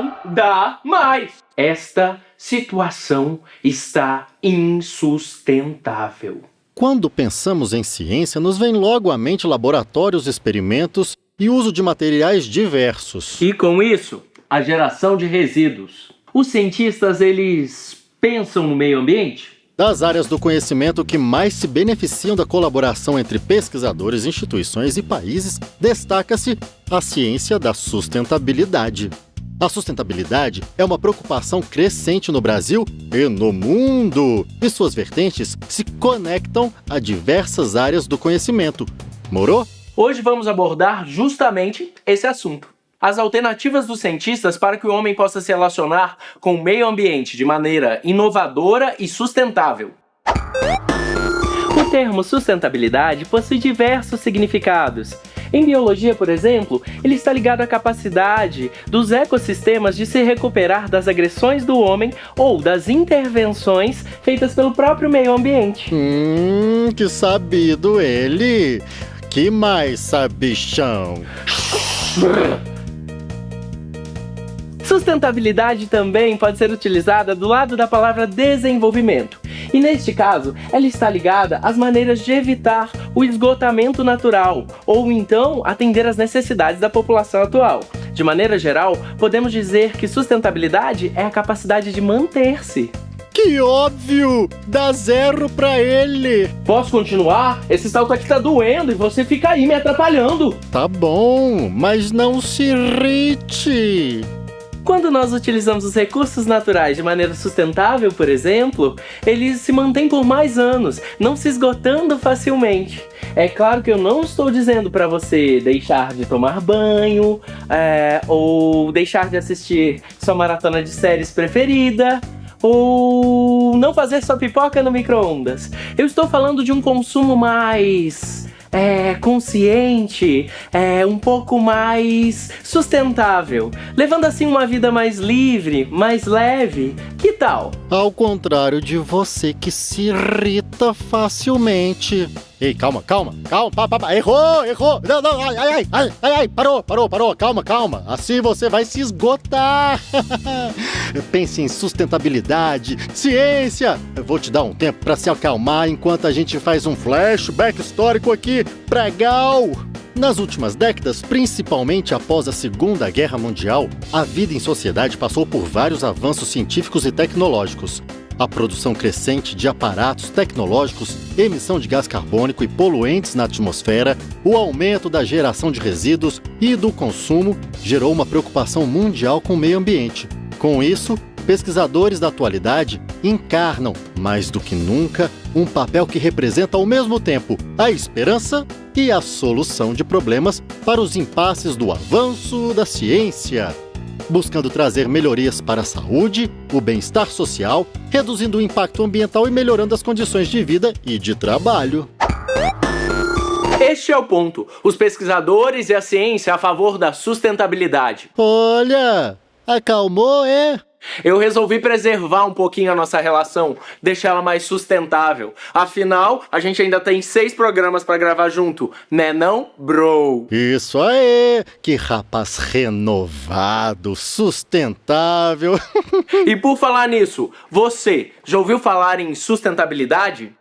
Não dá mais! Esta situação está insustentável. Quando pensamos em ciência, nos vem logo à mente laboratórios, experimentos e uso de materiais diversos. E com isso, a geração de resíduos. Os cientistas, eles pensam no meio ambiente? Das áreas do conhecimento que mais se beneficiam da colaboração entre pesquisadores, instituições e países, destaca-se a ciência da sustentabilidade. A sustentabilidade é uma preocupação crescente no Brasil e no mundo, e suas vertentes se conectam a diversas áreas do conhecimento. Morou? Hoje vamos abordar justamente esse assunto. As alternativas dos cientistas para que o homem possa se relacionar com o meio ambiente de maneira inovadora e sustentável. O termo sustentabilidade possui diversos significados. Em biologia, por exemplo, ele está ligado à capacidade dos ecossistemas de se recuperar das agressões do homem ou das intervenções feitas pelo próprio meio ambiente. Que sabido ele! Que mais, sabichão? Sustentabilidade também pode ser utilizada do lado da palavra desenvolvimento. E neste caso, ela está ligada às maneiras de evitar o esgotamento natural, ou então atender às necessidades da população atual. De maneira geral, podemos dizer que sustentabilidade é a capacidade de manter-se. Que óbvio! Dá 0 pra ele! Posso continuar? Esse salto aqui tá doendo e você fica aí me atrapalhando. Tá bom, mas não se irrite. Quando nós utilizamos os recursos naturais de maneira sustentável, por exemplo, eles se mantêm por mais anos, não se esgotando facilmente. É claro que eu não estou dizendo para você deixar de tomar banho, ou deixar de assistir sua maratona de séries preferida, ou não fazer sua pipoca no micro-ondas. Eu estou falando de um consumo mais consciente, um pouco mais sustentável, levando assim uma vida mais livre, mais leve. Que tal? Ao contrário de você que se irrita facilmente. Ei, calma, errou, não, ai, parou, calma, assim você vai se esgotar. Pense em sustentabilidade, ciência. Eu vou te dar um tempo para se acalmar enquanto a gente faz um flashback histórico aqui, pregal. Nas últimas décadas, principalmente após a Segunda Guerra Mundial, a vida em sociedade passou por vários avanços científicos e tecnológicos. A produção crescente de aparatos tecnológicos, emissão de gás carbônico e poluentes na atmosfera, o aumento da geração de resíduos e do consumo gerou uma preocupação mundial com o meio ambiente. Com isso, pesquisadores da atualidade encarnam, mais do que nunca, um papel que representa ao mesmo tempo a esperança e a solução de problemas para os impasses do avanço da ciência, buscando trazer melhorias para a saúde, o bem-estar social, reduzindo o impacto ambiental e melhorando as condições de vida e de trabalho. Este é o ponto. Os pesquisadores e a ciência a favor da sustentabilidade. Olha, acalmou, Eu resolvi preservar um pouquinho a nossa relação, deixar ela mais sustentável. Afinal, a gente ainda tem 6 programas pra gravar junto, né não, bro? Isso aí! Que rapaz renovado, sustentável. E por falar nisso, você já ouviu falar em sustentabilidade?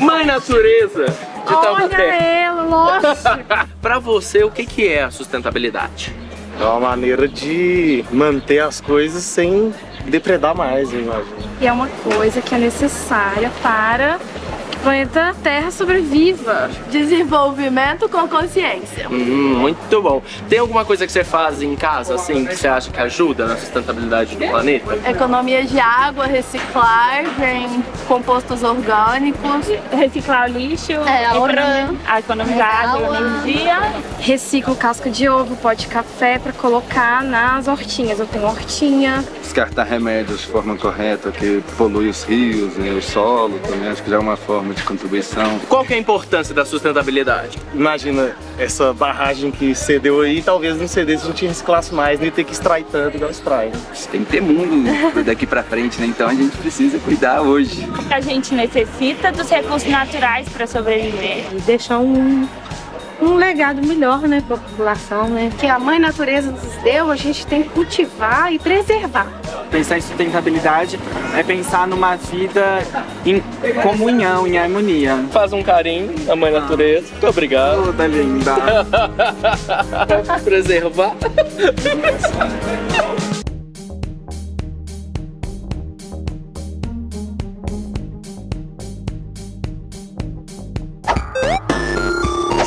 Mãe natureza de Taubaté. Olha nossa! Pra você, o que é a sustentabilidade? É uma maneira de manter as coisas sem depredar mais, eu imagino. E é uma coisa que é necessária para que o planeta Terra sobreviva. Desenvolvimento com consciência. Muito bom. Tem alguma coisa que você faz em casa, assim, que você acha que ajuda na sustentabilidade do planeta? Economia de água, reciclagem, compostos orgânicos. Reciclar o lixo, economizar economizar água, energia. reciclo casca de ovo, pó de café para colocar nas hortinhas. Eu tenho hortinha. Descartar remédios de forma correta, que polui os rios, né, o solo também, acho que já é uma forma de contribuição. Qual que é a importância da sustentabilidade? Imagina essa barragem que cedeu aí, talvez não cedesse, a gente reciclasse mais, não ia ter que extrair tanto igual extrai. Tem que ter mundo daqui pra frente, né? Então a gente precisa cuidar hoje. A gente necessita dos recursos naturais para sobreviver. E deixar um legado melhor, né, para a população, né? Que a mãe natureza nos deu, a gente tem que cultivar e preservar. Pensar em sustentabilidade é pensar numa vida em comunhão, em harmonia. Faz um carinho na mãe natureza. Muito obrigado. Toda linda. Preservar.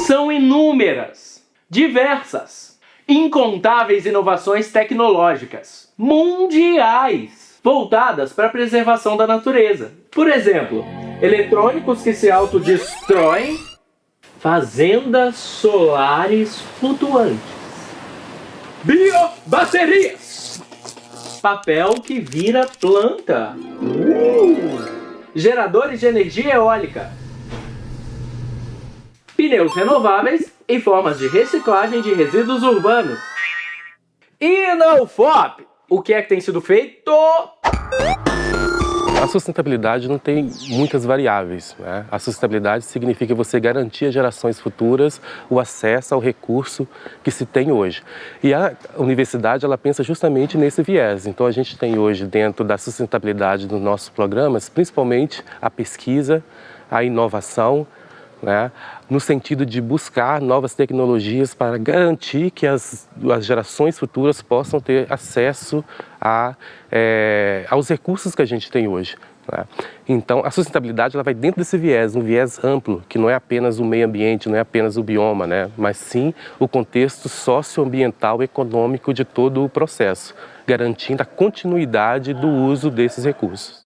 São inúmeras, diversas, incontáveis inovações tecnológicas mundiais voltadas para a preservação da natureza. Por exemplo, eletrônicos que se autodestroem, fazendas solares flutuantes, biobaterias, papel que vira planta, geradores de energia eólica, pneus renováveis e formas de reciclagem de resíduos urbanos. E na UFOP, o que é que tem sido feito? A sustentabilidade não tem muitas variáveis, né? A sustentabilidade significa você garantir às gerações futuras o acesso ao recurso que se tem hoje. E a universidade, ela pensa justamente nesse viés. Então a gente tem hoje, dentro da sustentabilidade dos nossos programas, principalmente a pesquisa, a inovação, né, no sentido de buscar novas tecnologias para garantir que as gerações futuras possam ter acesso aos recursos que a gente tem hoje. Né? Então, a sustentabilidade ela vai dentro desse viés, um viés amplo, que não é apenas o meio ambiente, não é apenas o bioma, né, mas sim o contexto socioambiental e econômico de todo o processo, garantindo a continuidade do uso desses recursos.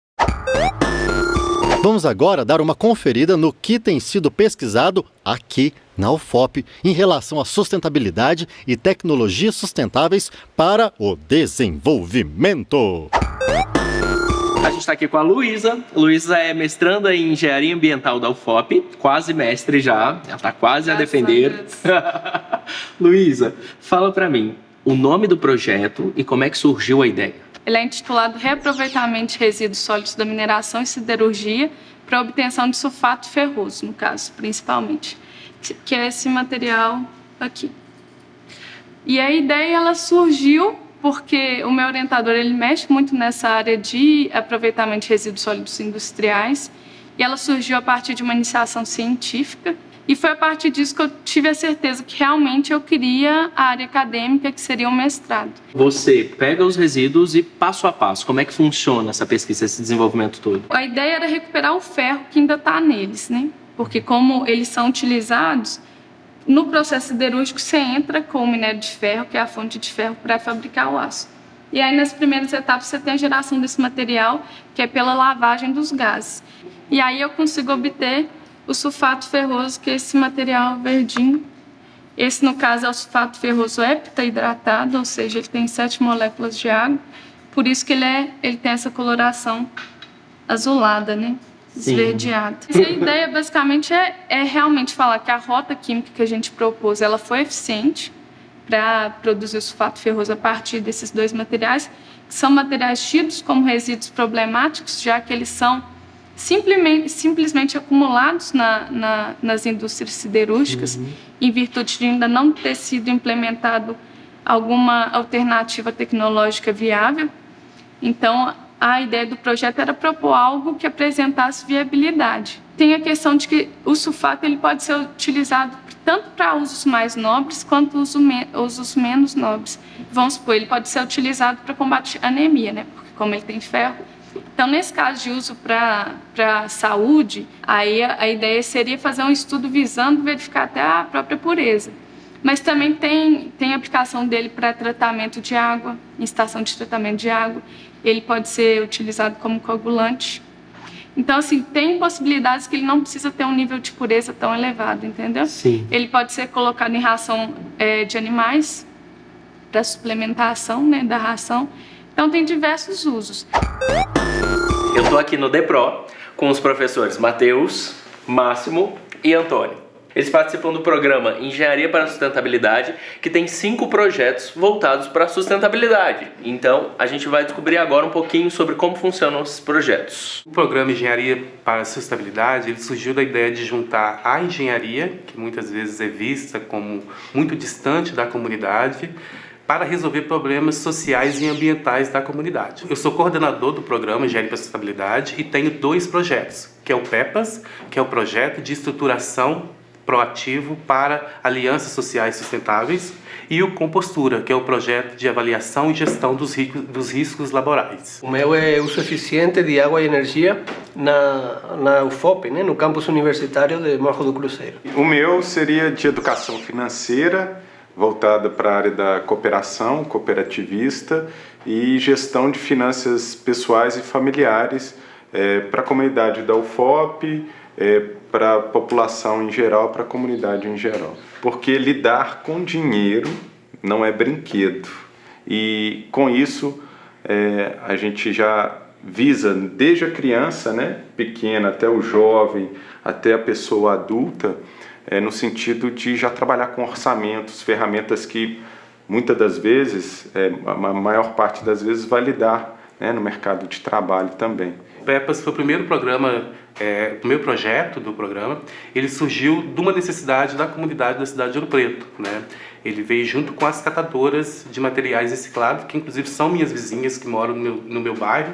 Vamos agora dar uma conferida no que tem sido pesquisado aqui na UFOP em relação à sustentabilidade e tecnologias sustentáveis para o desenvolvimento. A gente está aqui com a Luísa. Luísa é mestranda em Engenharia Ambiental da UFOP, quase mestre já, ela está quase a defender. Luísa, fala para mim o nome do projeto e como é que surgiu a ideia. Ele é intitulado Reaproveitamento de Resíduos Sólidos da Mineração e Siderurgia para obtenção de sulfato ferroso, no caso, principalmente, que é esse material aqui. E a ideia ela surgiu porque o meu orientador ele mexe muito nessa área de aproveitamento de resíduos sólidos industriais e ela surgiu a partir de uma iniciação científica. E foi a partir disso que eu tive a certeza que realmente eu queria a área acadêmica, que seria um mestrado. Você pega os resíduos e passo a passo, como é que funciona essa pesquisa, esse desenvolvimento todo? A ideia era recuperar o ferro que ainda está neles, né? Porque como eles são utilizados, no processo siderúrgico você entra com o minério de ferro, que é a fonte de ferro para fabricar o aço. E aí nas primeiras etapas você tem a geração desse material, que é pela lavagem dos gases. E aí eu consigo obter o sulfato ferroso, que é esse material verdinho. Esse, no caso, é o sulfato ferroso heptahidratado, ou seja, ele tem 7 moléculas de água. Por isso que ele tem essa coloração azulada, né? Esverdeada. E a ideia, basicamente, é realmente falar que a rota química que a gente propôs, ela foi eficiente para produzir o sulfato ferroso a partir desses dois materiais, que são materiais tidos como resíduos problemáticos, já que eles são simplesmente acumulados nas indústrias siderúrgicas, em virtude de ainda não ter sido implementado alguma alternativa tecnológica viável. Então, a ideia do projeto era propor algo que apresentasse viabilidade. Tem a questão de que o sulfato ele pode ser utilizado tanto para usos mais nobres quanto usos menos nobres. Vamos supor, ele pode ser utilizado para combater anemia, né? Porque como ele tem ferro. Então, nesse caso de uso para a saúde, aí a ideia seria fazer um estudo visando verificar até a própria pureza. Mas também tem aplicação dele para tratamento de água, em estação de tratamento de água. Ele pode ser utilizado como coagulante. Então, assim, tem possibilidades que ele não precisa ter um nível de pureza tão elevado, entendeu? Sim. Ele pode ser colocado em ração de animais, para suplementação, né, da ração. Então, tem diversos usos. Eu estou aqui no DEPRO com os professores Matheus, Máximo e Antônio. Eles participam do programa Engenharia para a Sustentabilidade, que tem 5 projetos voltados para a sustentabilidade. Então, a gente vai descobrir agora um pouquinho sobre como funcionam esses projetos. O programa Engenharia para a Sustentabilidade, ele surgiu da ideia de juntar a engenharia, que muitas vezes é vista como muito distante da comunidade, para resolver problemas sociais e ambientais da comunidade. Eu sou coordenador do programa Engenharia para a Sustentabilidade e tenho 2 projetos, que é o PEPAS, que é o Projeto de Estruturação Proativo para Alianças Sociais Sustentáveis, e o Compostura, que é o Projeto de Avaliação e Gestão dos Riscos Laborais. O meu é uso eficiente de água e energia na UFOP, né, no campus universitário de Morro do Cruzeiro. O meu seria de educação financeira, voltada para a área da cooperação, cooperativista e gestão de finanças pessoais e familiares para a comunidade da UFOP, para a população em geral, para a comunidade em geral. Porque lidar com dinheiro não é brinquedo. E com isso a gente já visa desde a criança, né, pequena, até o jovem, até a pessoa adulta, no sentido de já trabalhar com orçamentos, ferramentas que muitas das vezes, a maior parte das vezes, vai lidar, né, no mercado de trabalho também. O PEPAS foi o primeiro programa, o primeiro projeto do programa. Ele surgiu de uma necessidade da comunidade da cidade de Ouro Preto, né? Ele veio junto com as catadoras de materiais reciclados, que inclusive são minhas vizinhas que moram no meu bairro,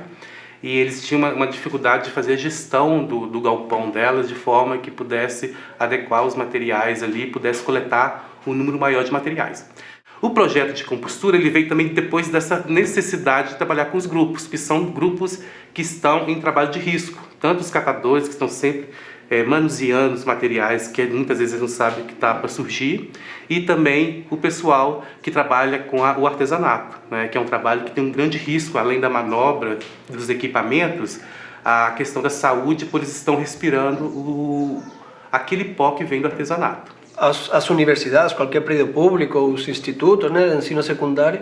e eles tinham uma dificuldade de fazer a gestão do galpão delas de forma que pudesse adequar os materiais ali, pudesse coletar um número maior de materiais. O projeto de compostura ele veio também depois dessa necessidade de trabalhar com os grupos, que são grupos que estão em trabalho de risco. Tanto os catadores, que estão sempre manuseando os materiais, que muitas vezes não sabem o que está para surgir, e também o pessoal que trabalha com o artesanato, né, que é um trabalho que tem um grande risco, além da manobra dos equipamentos, a questão da saúde, por eles estão respirando aquele pó que vem do artesanato. As universidades, qualquer prédio público, os institutos, né, de ensino secundário,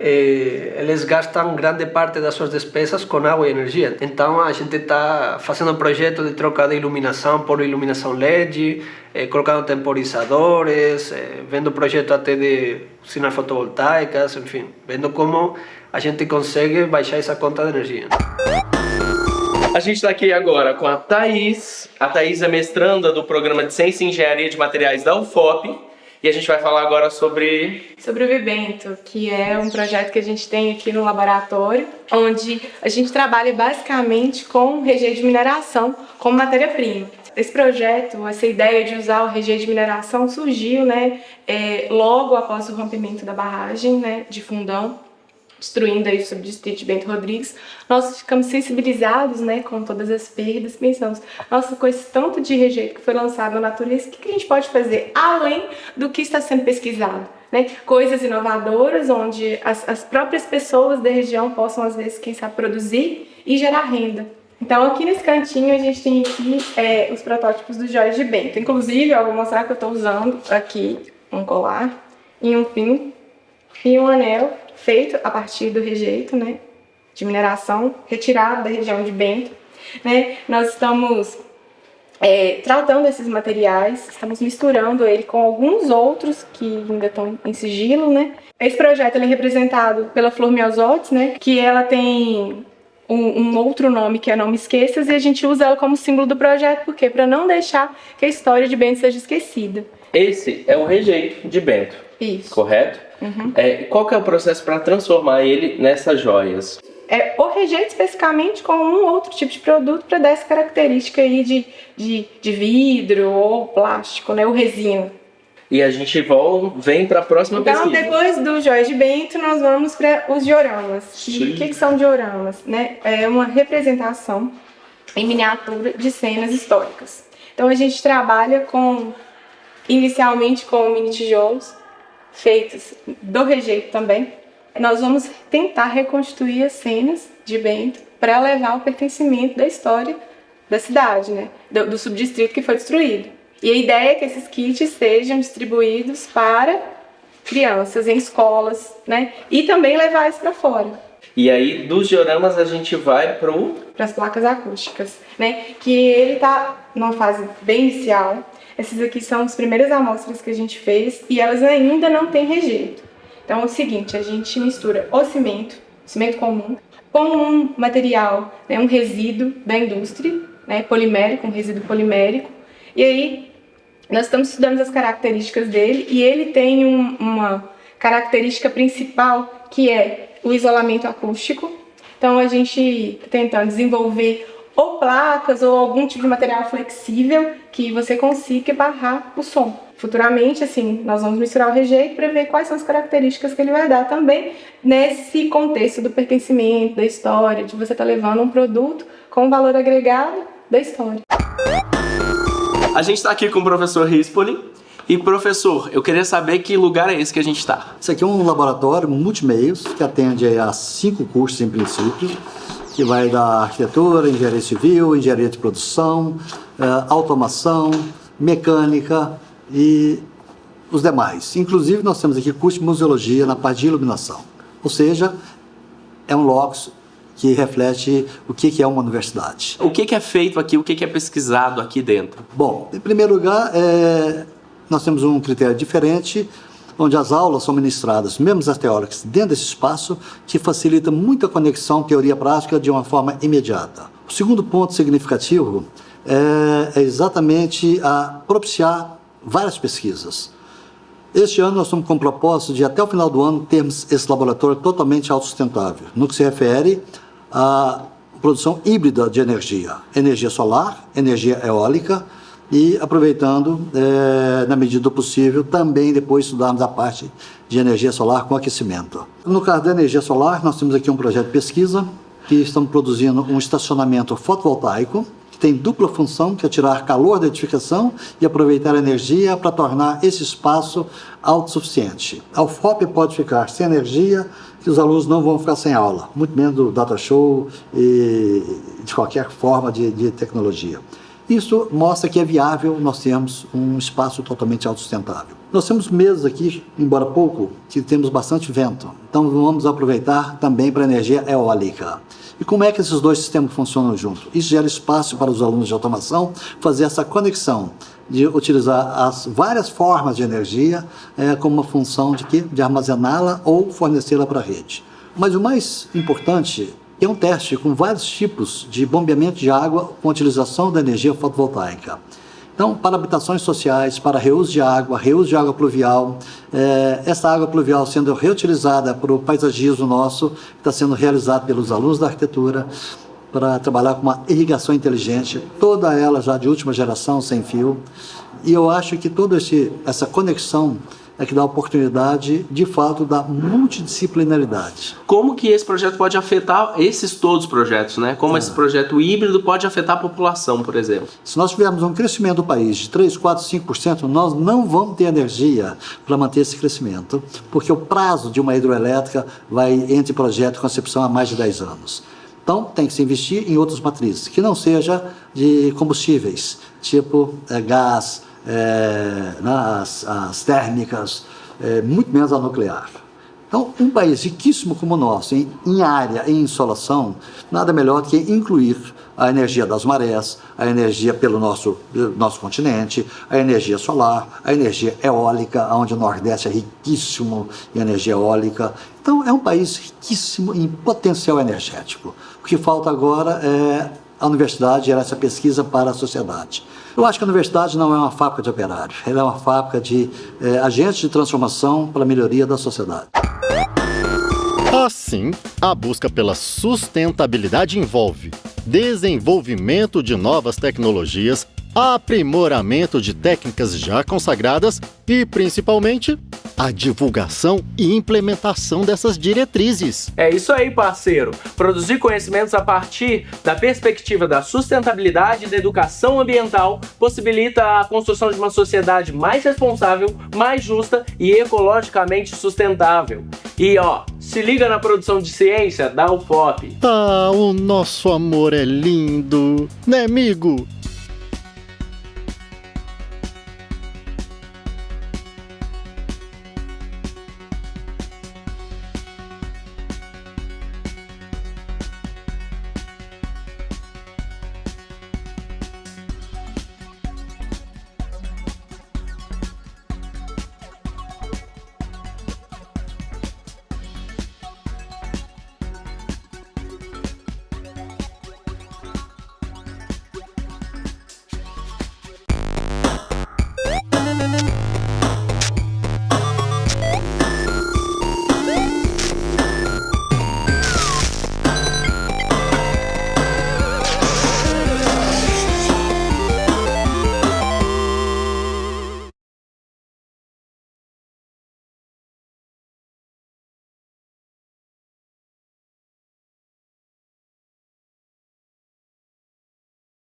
eles gastam grande parte das suas despesas com água e energia. Então a gente está fazendo um projeto de troca de iluminação por iluminação LED, colocando temporizadores, vendo projeto até de usinas fotovoltaicas, enfim, vendo como a gente consegue baixar essa conta de energia. A gente está aqui agora com a Thaís. A Thaís é mestranda do programa de Ciência e Engenharia de Materiais da UFOP. E a gente vai falar agora sobre o Vivento, que é um projeto que a gente tem aqui no laboratório, onde a gente trabalha basicamente com rejeito de mineração como matéria-prima. Esse projeto, essa ideia de usar o rejeito de mineração surgiu, né, logo após o rompimento da barragem, né, de Fundão, destruindo aí o subdistrito de Bento Rodrigues. Nós ficamos sensibilizados, né, com todas as perdas, pensamos, nossa, com esse tanto de rejeito que foi lançado na natureza, o que a gente pode fazer além do que está sendo pesquisado? Né? Coisas inovadoras, onde as próprias pessoas da região possam, às vezes, quem sabe, produzir e gerar renda. Então, aqui nesse cantinho, a gente tem aqui os protótipos dos joias de Bento. Inclusive, eu vou mostrar que eu estou usando aqui um colar e um pin e um anel feito a partir do rejeito, né, de mineração retirado da região de Bento. Né? Nós estamos tratando esses materiais, estamos misturando ele com alguns outros que ainda estão em sigilo. Né? Esse projeto ele é representado pela flor Myosotis, né, que ela tem um outro nome que é Não Me Esqueças, e a gente usa ela como símbolo do projeto, porque para não deixar que a história de Bento seja esquecida. Esse é o rejeito de Bento. Isso. Correto? Uhum. Qual que é o processo para transformar ele nessas joias? O rejeito especificamente com um outro tipo de produto para dar essa característica aí de vidro ou plástico, né, ou resina. E a gente vem para a próxima pesquisa. Então, depois do joias de Bento, nós vamos para os dioramas. E o que são dioramas? Né? É uma representação em miniatura de cenas históricas. Então, a gente trabalha inicialmente com mini tijolos, feitos do rejeito também. Nós vamos tentar reconstruir as cenas de Bento para levar o pertencimento da história da cidade, né? Do subdistrito que foi destruído. E a ideia é que esses kits sejam distribuídos para crianças em escolas, né? E também levar isso para fora. E aí, dos dioramas, a gente vai para as placas acústicas, né? Que ele tá numa fase bem inicial. Essas aqui são as primeiras amostras que a gente fez e elas ainda não têm rejeito. Então é o seguinte, a gente mistura o cimento comum, com um material, né, um resíduo da indústria, né, polimérico, um resíduo polimérico. E aí nós estamos estudando as características dele e ele tem uma característica principal que é o isolamento acústico. Então a gente está tentando desenvolver ou placas ou algum tipo de material flexível que você consiga barrar o som. Futuramente, assim, nós vamos misturar o rejeito para ver quais são as características que ele vai dar também nesse contexto do pertencimento, da história, de você estar levando um produto com valor agregado da história. A gente está aqui com o professor Rispoli. E professor, eu queria saber que lugar é esse que a gente está. Esse aqui é um laboratório multimeios que atende a 5 cursos em princípio, que vai da arquitetura, engenharia civil, engenharia de produção, automação, mecânica e os demais. Inclusive nós temos aqui curso de museologia na parte de iluminação. Ou seja, é um locus que reflete o que é uma universidade. O que é feito aqui, o que é pesquisado aqui dentro? Bom, em primeiro lugar, nós temos um critério diferente, onde as aulas são ministradas, mesmo as teóricas, dentro desse espaço, que facilita muito a conexão teoria-prática de uma forma imediata. O segundo ponto significativo é exatamente a propiciar várias pesquisas. Este ano nós estamos com o propósito de, até o final do ano, termos esse laboratório totalmente autossustentável, no que se refere à produção híbrida de energia. Energia solar, energia eólica, e aproveitando, na medida do possível, também depois estudarmos a parte de energia solar com aquecimento. No caso da energia solar, nós temos aqui um projeto de pesquisa que estamos produzindo um estacionamento fotovoltaico que tem dupla função, que é tirar calor da edificação e aproveitar a energia para tornar esse espaço autossuficiente. A UFOP pode ficar sem energia e os alunos não vão ficar sem aula, muito menos do data show e de qualquer forma de tecnologia. Isso mostra que é viável nós termos um espaço totalmente autossustentável. Nós temos meses aqui, embora pouco, que temos bastante vento. Então vamos aproveitar também para a energia eólica. E como é que esses dois sistemas funcionam juntos? Isso gera espaço para os alunos de automação fazer essa conexão, de utilizar as várias formas de energia como uma função de armazená-la ou fornecê-la para a rede. Mas o mais importante é um teste com vários tipos de bombeamento de água com utilização da energia fotovoltaica. Então, para habitações sociais, para reuso de água pluvial, essa água pluvial sendo reutilizada para o paisagismo nosso, que está sendo realizado pelos alunos da arquitetura, para trabalhar com uma irrigação inteligente, toda ela já de última geração, sem fio. E eu acho que toda essa conexão é que dá a oportunidade, de fato, da multidisciplinaridade. Como que esse projeto pode afetar todos os projetos, né? Como esse projeto híbrido pode afetar a população, por exemplo? Se nós tivermos um crescimento do país de 3, 4, 5%, nós não vamos ter energia para manter esse crescimento, porque o prazo de uma hidroelétrica vai entre projeto e concepção há mais de 10 anos. Então, tem que se investir em outras matrizes, que não seja de combustíveis, tipo gás, as térmicas, muito menos a nuclear. Então, um país riquíssimo como o nosso, em área e em insolação, nada melhor do que incluir a energia das marés, a energia pelo nosso continente, a energia solar, a energia eólica, onde o Nordeste é riquíssimo em energia eólica. Então, é um país riquíssimo em potencial energético. O que falta agora é a universidade gerar essa pesquisa para a sociedade. Eu acho que a universidade não é uma fábrica de operários, ela é uma fábrica de agentes de transformação para a melhoria da sociedade. Assim, a busca pela sustentabilidade envolve desenvolvimento de novas tecnologias, aprimoramento de técnicas já consagradas e, principalmente, a divulgação e implementação dessas diretrizes. É isso aí, parceiro. Produzir conhecimentos a partir da perspectiva da sustentabilidade e da educação ambiental possibilita a construção de uma sociedade mais responsável, mais justa e ecologicamente sustentável. E Se liga na produção de ciência da UFOP. Ah, o nosso amor é lindo, né, amigo?